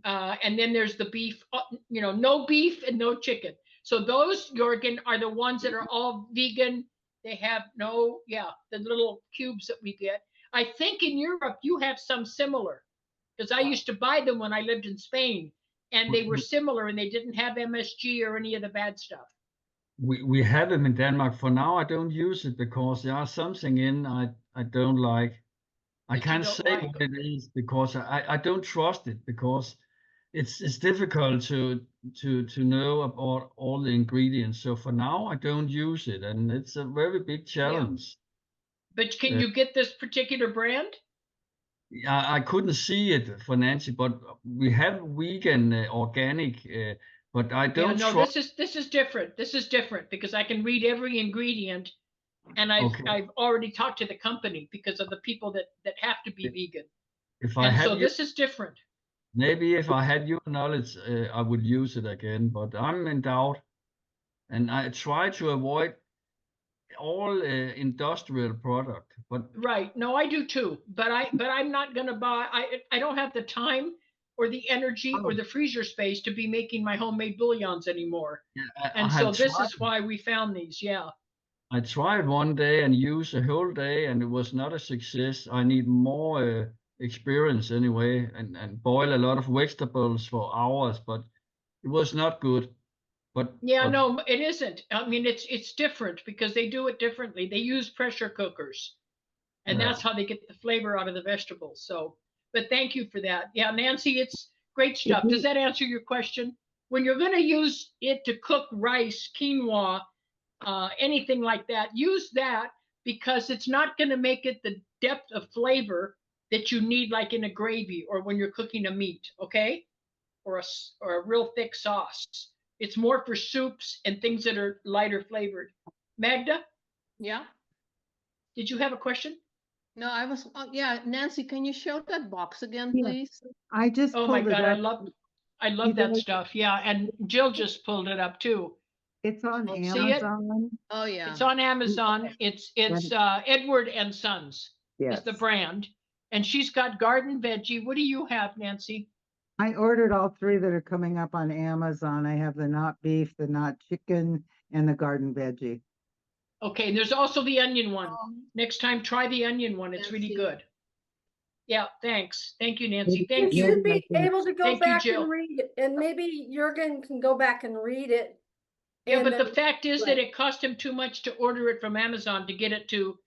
and then there's the beef. No beef and no chicken. So those, Jorgen, are the ones that are all vegan. They have the little cubes that we get. I think in Europe you have some similar, because I used to buy them when I lived in Spain, and they were similar, and they didn't have MSG or any of the bad stuff. We have them in Denmark. For now, I don't use it because there are something in I don't like. I can't say what it is because I don't trust it, because it's difficult to know about all the ingredients. So for now, I don't use it, and it's a very big challenge. Yeah. But can you get this particular brand? I couldn't see it for Nancy, but we have vegan organic, but I don't. Yeah, no, this is different. This is different because I can read every ingredient, and I've already talked to the company because of the people that have to be vegan. This is different. Maybe if I had your knowledge, I would use it again, but I'm in doubt, and I try to avoid all industrial product. But right, no, I do too. But I'm not gonna buy. I don't have the time or the energy or the freezer space to be making my homemade bouillons anymore. Yeah, this is why we found these. Yeah. I tried one day and used a whole day, and it was not a success. I need more experience anyway, and boil a lot of vegetables for hours, but it was not good. But no, it isn't. I mean, it's different because they do it differently. They use pressure cookers, and that's how they get the flavor out of the vegetables. So, but thank you for that. Yeah, Nancy, it's great stuff. Does that answer your question? When you're going to use it to cook rice, quinoa, anything like that, use that because it's not going to make it the depth of flavor that you need, like in a gravy or when you're cooking a meat, okay, or a real thick sauce. It's more for soups and things that are lighter flavored. Magda? Yeah. Did you have a question? No, I was, Nancy, can you show that box again, please? I just Oh my God, I love that stuff. Yeah, and Jill just pulled it up too. It's on Amazon. See it? Oh yeah. It's on Amazon. It's Edward and Sons is the brand. And she's got garden veggie. What do you have, Nancy? I ordered all 3 that are coming up on Amazon. I have the not beef, the not chicken, and the garden veggie. Okay, and there's also the onion one. Next time, try the onion one. It's really good. Yeah, thanks. Thank you, Nancy. Thank you. You should be able to go back and read it, and maybe Jorgen can go back and read it. Yeah, but the fact is that it cost him too much to order it from Amazon to get it to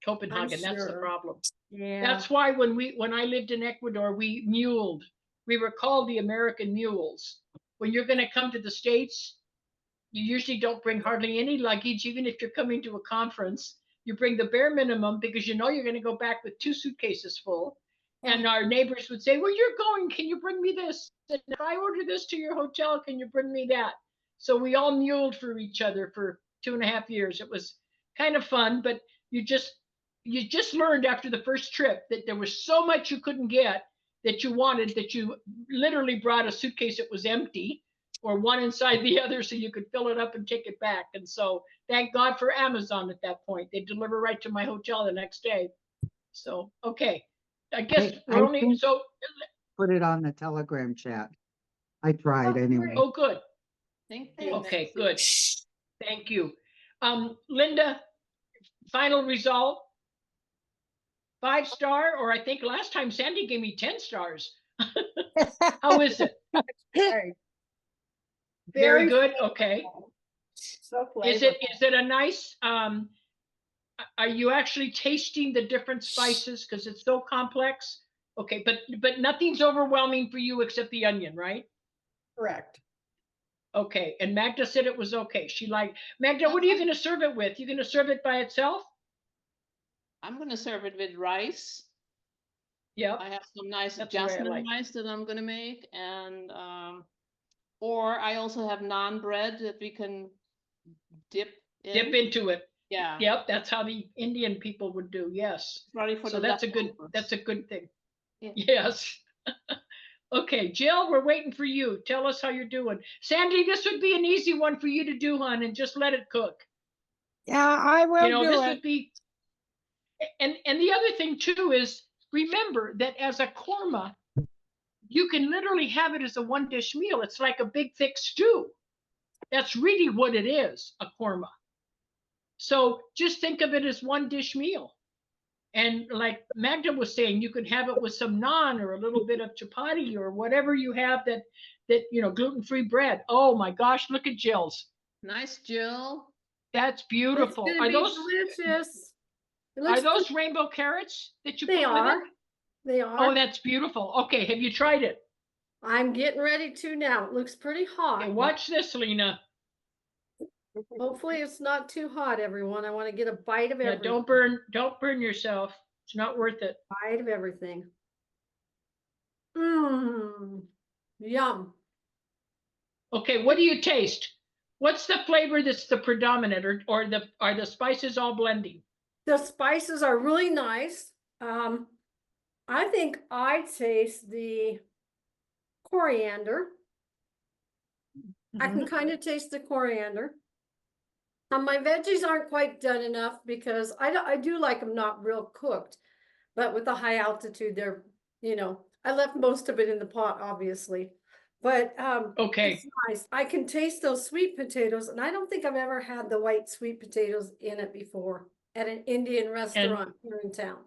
Copenhagen. That's the problem. Yeah. That's why when I lived in Ecuador, we muled. We were called the American mules. When you're going to come to the States, you usually don't bring hardly any luggage, even if you're coming to a conference. You bring the bare minimum because you know you're going to go back with 2 suitcases full. And our neighbors would say, "Well, you're going, can you bring me this? And if I order this to your hotel, can you bring me that?" So we all muled for each other for 2.5 years. It was kind of fun, but you just learned after the first trip that there was so much you couldn't get that you wanted, that you literally brought a suitcase that was empty or one inside the other so you could fill it up and take it back. And so thank God for Amazon at that point. They deliver right to my hotel the next day. So, okay. I guess Hey, we're I only, think- so, Put it on the Telegram chat. I tried anyway. oh, good. Thank you. Okay, good. Thank you. Linda, final result? 5-star, or I think last time Sandy gave me 10 stars. How is it? Very, Very good. Okay. So Is flavorful. it a nice, are you actually tasting the different spices because it's so complex? Okay, but nothing's overwhelming for you except the onion, right? Correct. Okay, and Magda said it was okay. She liked, Magda, what are you going to serve it with? You going to serve it by itself? I'm gonna serve it with rice. Yeah. I have some nice That's the way I jasmine like it. rice that I'm gonna make, and or I also have naan bread that we can dip in. Dip into it. Yeah. Yep, that's how the Indian people would do. Yes. Ready for So the that's a good leftovers. thing. Yeah. Yes. Okay, Jill, we're waiting for you. Tell us how you're doing. Sandy, this would be an easy one for you to do, hon, and just let it cook. Yeah, I will You know, do this it. would be, and the other thing too is remember that as a korma, you can literally have it as a one-dish meal. It's like a big thick stew. That's really what it is, a korma. So just think of it as one dish meal. And like Magda was saying, you could have it with some naan or a little bit of chapati or whatever you have that you know, gluten-free bread. Oh my gosh, look at Jill's. Nice, Jill. That's beautiful. It's gonna be delicious. It Are looks those rainbow carrots that you They put with are. it? They are. Oh, that's beautiful. Okay, have you tried it? I'm getting ready to now. It looks pretty hot. Okay, watch this, Lena. Hopefully it's not too hot, everyone. I want to get a bite of Yeah, everything. don't burn yourself. It's not worth it. Bite of everything. Mmm. Yum. Okay, what do you taste? What's the flavor that's the predominant, or are the spices all blending? The spices are really nice. I think I taste the coriander. I can kind of taste the coriander. My veggies aren't quite done enough because I do like them not real cooked, but with the high altitude, they're, you know, I left most of it in the pot, obviously, but Okay. it's nice. I can taste those sweet potatoes, and I don't think I've ever had the white sweet potatoes in it before at an Indian restaurant here in town.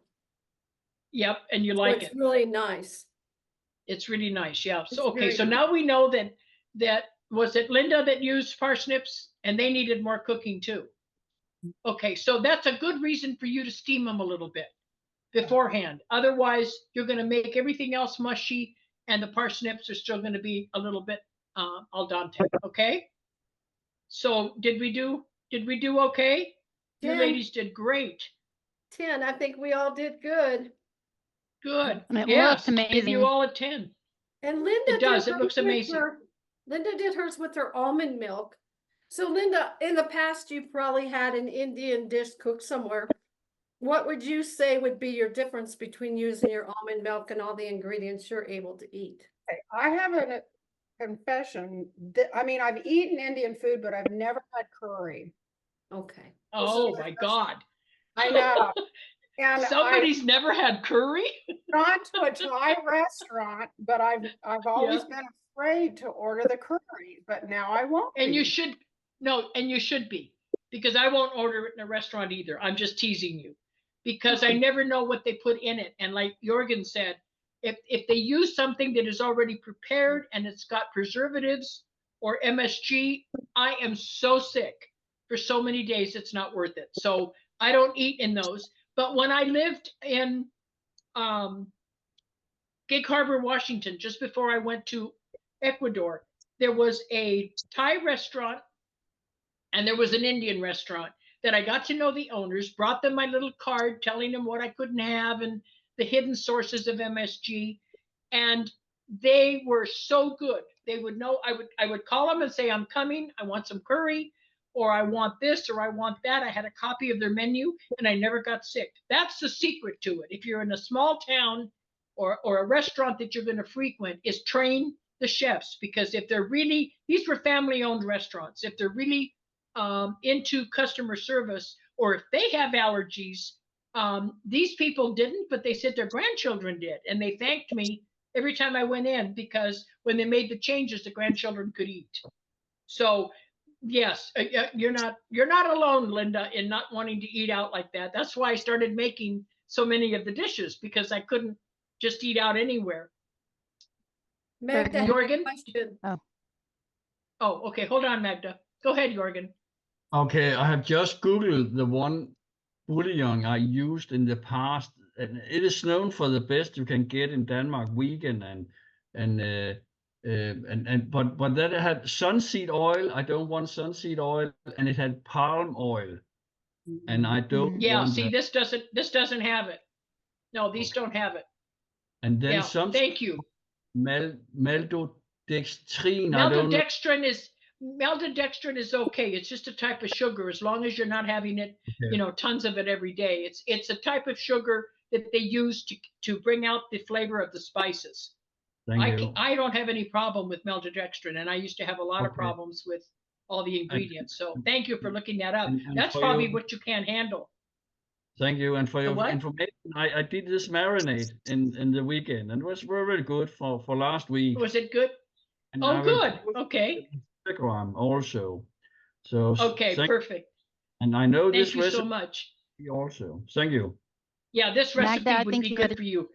Yep, and you like It's it. really nice. It's really nice. Yeah. It's So okay, very so nice. now we know that was it Linda that used parsnips and they needed more cooking too. Okay, so that's a good reason for you to steam them a little bit beforehand. Otherwise, you're going to make everything else mushy and the parsnips are still going to be a little bit al dente. Okay. So did we do okay? You 10. ladies did great. 10. I think we all did good. Good. And it Yes, looked give you amazing. all a 10. And Linda It does. did It looks hers with amazing. Linda did hers with her almond milk. So Linda, in the past, you probably had an Indian dish cooked somewhere. What would you say would be your difference between using your almond milk and all the ingredients you're able to eat? Okay, I have a confession. I mean, I've eaten Indian food, but I've never had curry. Okay. Oh my God. I know. And Somebody's never had curry? gone to a Thai restaurant, but I've always been afraid to order the curry, but now I won't. And you be. should, no, and you should be, because I won't order it in a restaurant either. I'm just teasing you, because I never know what they put in it. And like Jorgen said, if they use something that is already prepared and it's got preservatives or MSG, I am so sick for so many days, it's not worth it. So I don't eat in those. But when I lived in Gig Harbor, Washington, just before I went to Ecuador, there was a Thai restaurant and there was an Indian restaurant that I got to know the owners, brought them my little card telling them what I couldn't have and the hidden sources of MSG. And they were so good. They would know, I would call them and say, I'm coming, I want some curry, or I want this, or I want that. I had a copy of their menu and I never got sick. That's the secret to it. If you're in a small town or a restaurant that you're going to frequent, is train the chefs, because if they're really, these were family-owned restaurants, if they're really into customer service, or if they have allergies, these people didn't, but they said their grandchildren did, and they thanked me every time I went in, because when they made the changes, the grandchildren could eat. So yes, you're not alone, Linda, in not wanting to eat out like that. That's why I started making so many of the dishes, because I couldn't just eat out anywhere. Magda, I have a Jorgen? question. Oh, okay. Hold on, Magda. Go ahead, Jorgen. Okay, I have just Googled the one bouillon I used in the past, and it is known for the best you can get in Denmark, vegan but that it had sunseed oil. I don't want sunseed oil, and it had palm oil, and I don't Yeah, want see, that. this doesn't have it. No, these don't have it. And then Yeah, some thank you. maltodextrin. Maltodextrin is okay. It's just a type of sugar, as long as you're not having it, Okay. tons of it every day. It's a type of sugar that they use to bring out the flavor of the spices. Thank you. I don't have any problem with maltodextrin, and I used to have a lot of Okay. problems with all the ingredients. So thank you for looking that up. And That's for probably you- what you can't handle. Thank you, and for The your what? information, I did this marinade in the weekend, and it was very good for last week. Was it good? And Oh, I will good. post Okay. it on Instagram also. So Okay, thank, perfect. and I know Thank this you so recipe much. also. Thank you. Yeah, this recipe Magda, I would think be you good had for you.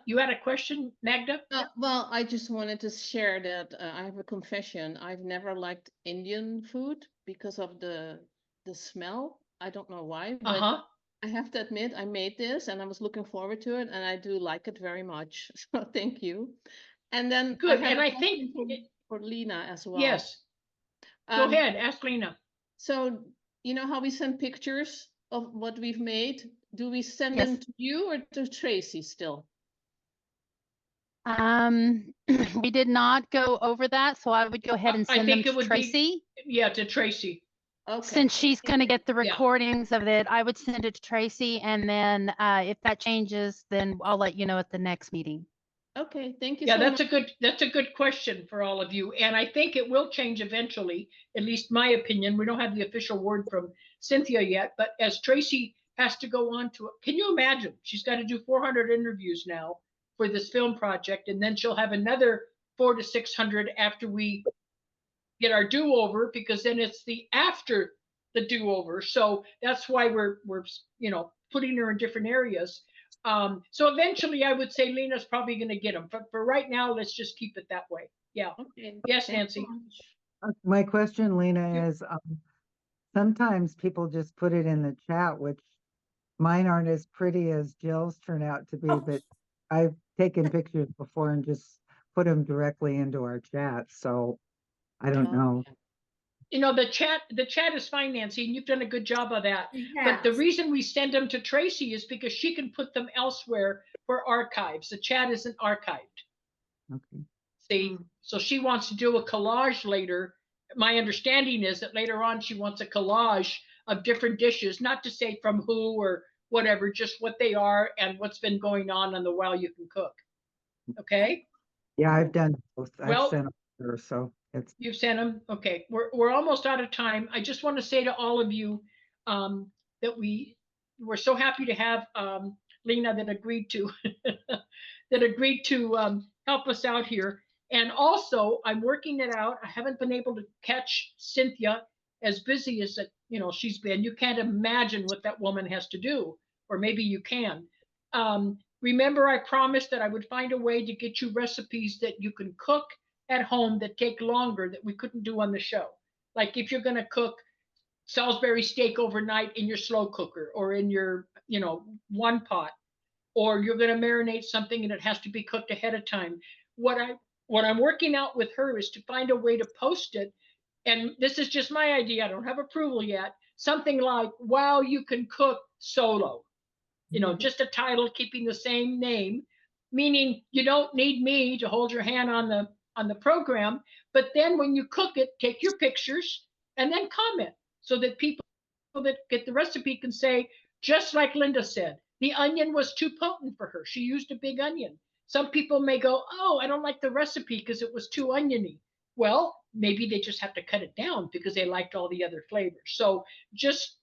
You had a question, Magda? Well, I just wanted to share that I have a confession. I've never liked Indian food because of the smell. I don't know why, but I have to admit I made this and I was looking forward to it, and I do like it very much. So thank you. And then Good. have And a I think question for Lena as well. yes. Go ahead, ask Lena. So you know how we send pictures of what we've made? Do we send Yes. them to you or to Tracy still? We did not go over that, so I would go ahead and I send them think it to would Tracy. to Tracy. Okay. Since she's going to get the Yeah. recordings of it, I would send it to Tracy, and then if that changes, then I'll let you know at the next meeting. Okay, thank you Yeah, so much. that's a good question for all of you. And I think it will change eventually, at least my opinion. We don't have the official word from Cynthia yet, but as Tracy has to go on to, can you imagine? She's got to do 400 interviews now for this film project, and then she'll have another 400 to 600 after we get our do-over, because then it's the after the do-over. So that's why we're putting her in different areas. So eventually I would say Lena's probably going to get them, but for right now, let's just keep it that way. Yeah. Okay. Yes, Thank you Nancy. so much. My question, Lena, Yeah. is sometimes people just put it in the chat, which mine aren't as pretty as Jill's turn out to be, but I've taken pictures before and just put them directly into our chat. So I don't know. The chat is fine, Nancy, and you've done a good job of that. But the Yes. reason we send them to Tracy is because she can put them elsewhere for archives. The chat isn't archived. Okay. See, so she wants to do a collage later. My understanding is that later on she wants a collage of different dishes, not to say from who or whatever, just what they are and what's been going on the WoW You Can Cook. Okay? Yeah, I've done both. Well, I've sent her, so it's you've sent them? Okay, we're almost out of time. I just want to say to all of you that we're so happy to have Lena that agreed to help us out here. And also, I'm working it out. I haven't been able to catch Cynthia, as busy as she's been. You can't imagine what that woman has to do, or maybe you can. Remember, I promised that I would find a way to get you recipes that you can cook at home that take longer, that we couldn't do on the show. Like if you're going to cook Salisbury steak overnight in your slow cooker or in your one pot, or you're going to marinate something and it has to be cooked ahead of time. What I'm working out with her is to find a way to post it, and this is just my idea, I don't have approval yet, something like WoW You Can Cook Solo, just a title keeping the same name, meaning you don't need me to hold your hand on the program, but then when you cook it, take your pictures and then comment, so that people that get the recipe can say, just like Linda said, the onion was too potent for her. She used a big onion. Some people may go, oh, I don't like the recipe because it was too oniony. Well, maybe they just have to cut it down because they liked all the other flavors. So just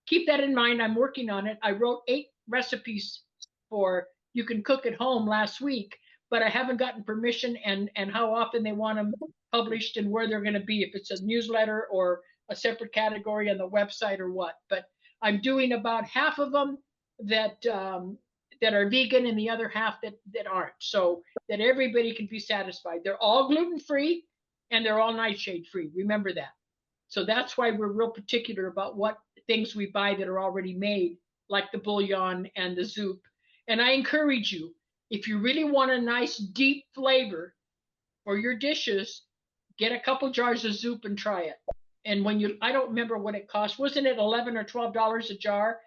keep that in mind. I'm working on it. I wrote 8 recipes for you can cook at home last week, but I haven't gotten permission and how often they want them published and where they're going to be, if it's a newsletter or a separate category on the website or what. But I'm doing about half of them that are vegan and the other half that aren't, so that everybody can be satisfied. They're all gluten-free and they're all nightshade-free. Remember that. So that's why we're real particular about what things we buy that are already made, like the bouillon and the soup. And I encourage you, if you really want a nice deep flavor for your dishes, get a couple jars of soup and try it. And when I don't remember what it cost. Wasn't it $11 or $12 a jar?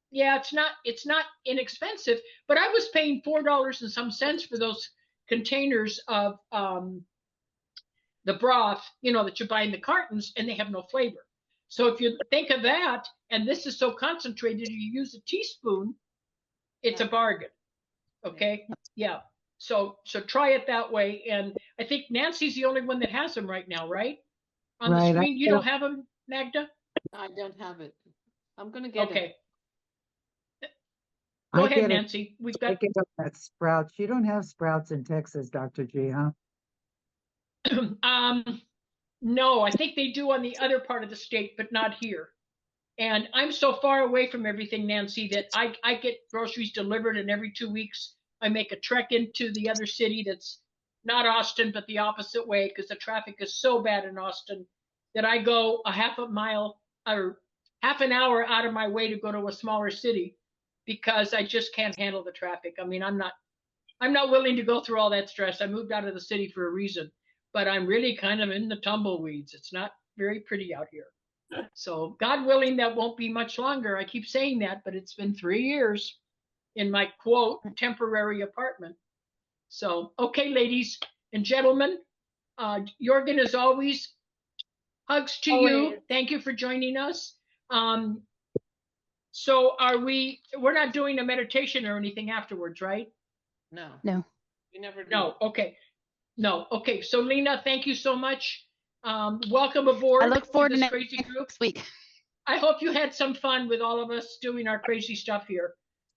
Yeah, it's not inexpensive, but I was paying $4 and some cents for those containers of the broth, that you buy in the cartons, and they have no flavor. So if you think of that, and this is so concentrated, you use a teaspoon, it's a bargain. Okay, yeah. So try it that way. And I think Nancy's the only one that has them right now, right? On the screen, you don't have them, Magda? I don't have it. I'm gonna get it. Okay. Go ahead, Nancy. We've got. I get up at Sprouts. You don't have Sprouts in Texas, Dr. G, huh? No, I think they do on the other part of the state, but not here. And I'm so far away from everything, Nancy, that I get groceries delivered, and every 2 weeks I make a trek into the other city that's not Austin, but the opposite way, because the traffic is so bad in Austin that I go a half a mile or half an hour out of my way to go to a smaller city, because I just can't handle the traffic. I mean, I'm not willing to go through all that stress. I moved out of the city for a reason, but I'm really kind of in the tumbleweeds. It's not very pretty out here. So God willing, that won't be much longer. I keep saying that, but it's been 3 years in my quote temporary apartment. So, okay, ladies and gentlemen, Jorgen, as always, hugs to you. Thank you for joining us. So we're not doing a meditation or anything afterwards, right? No. We never do. No. Okay. So Lena, thank you so much. Welcome aboard. I look forward to this crazy group next week. I hope you had some fun with all of us doing our crazy stuff here.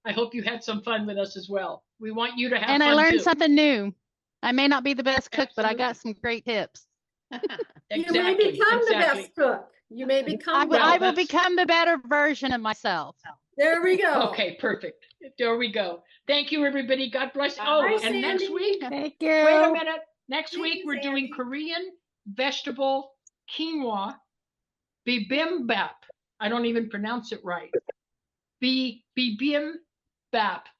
I hope you had some fun with us as well. We want you to have fun. And I learned too. something new. I may not be the best cook, but I got some great tips. You may become the best cook. You may become. I will become the better version of myself. There we go. Okay, perfect. There we go. Thank you, everybody. God bless. Oh, Bye, and Sandy. next week, Thank you. wait a minute. Next Thank week, you, we're doing Sandy. Korean vegetable quinoa bibimbap. I don't even pronounce it right. Bibimbap,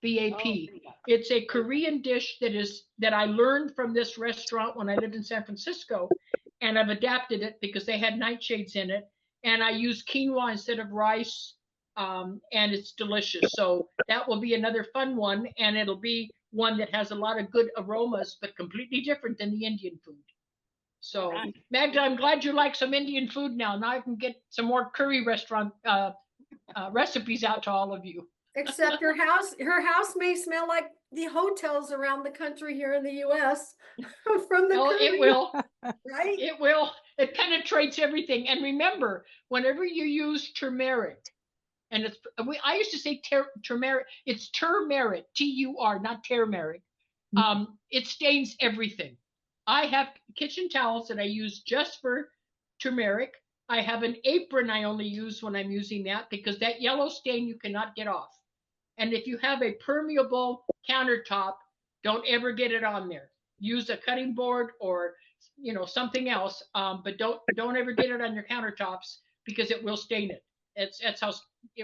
B-A-P. It's a Korean dish that I learned from this restaurant when I lived in San Francisco, and I've adapted it because they had nightshades in it, and I use quinoa instead of rice, and it's delicious. So that will be another fun one, and it'll be one that has a lot of good aromas, but completely different than the Indian food. So Magda, I'm glad you like some Indian food now. Now I can get some more curry restaurant recipes out to all of you. Except her house may smell like the hotels around the country here in the U.S. from the Oh, curry, it will. right? It will. It penetrates everything. And remember, whenever you use turmeric, and I used to say turmeric. It's turmeric, T-U-R, not turmeric. It stains everything. I have kitchen towels that I use just for turmeric. I have an apron I only use when I'm using that, because that yellow stain you cannot get off. And if you have a permeable countertop, don't ever get it on there. Use a cutting board or something else, but don't ever get it on your countertops, because it will stain it. That's how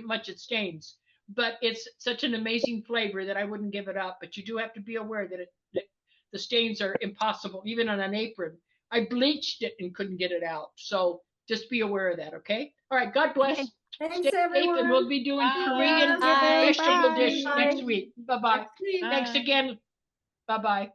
much it stains. But it's such an amazing flavor that I wouldn't give it up. But you do have to be aware that the stains are impossible, even on an apron. I bleached it and couldn't get it out. So just be aware of that, okay? All right, God bless. Okay. Thanks, Stay safe, everyone. and we'll be doing Bye. Korean Bye. vegetable Bye. dish next week. Bye-bye. Next week. Thanks again. Bye-bye.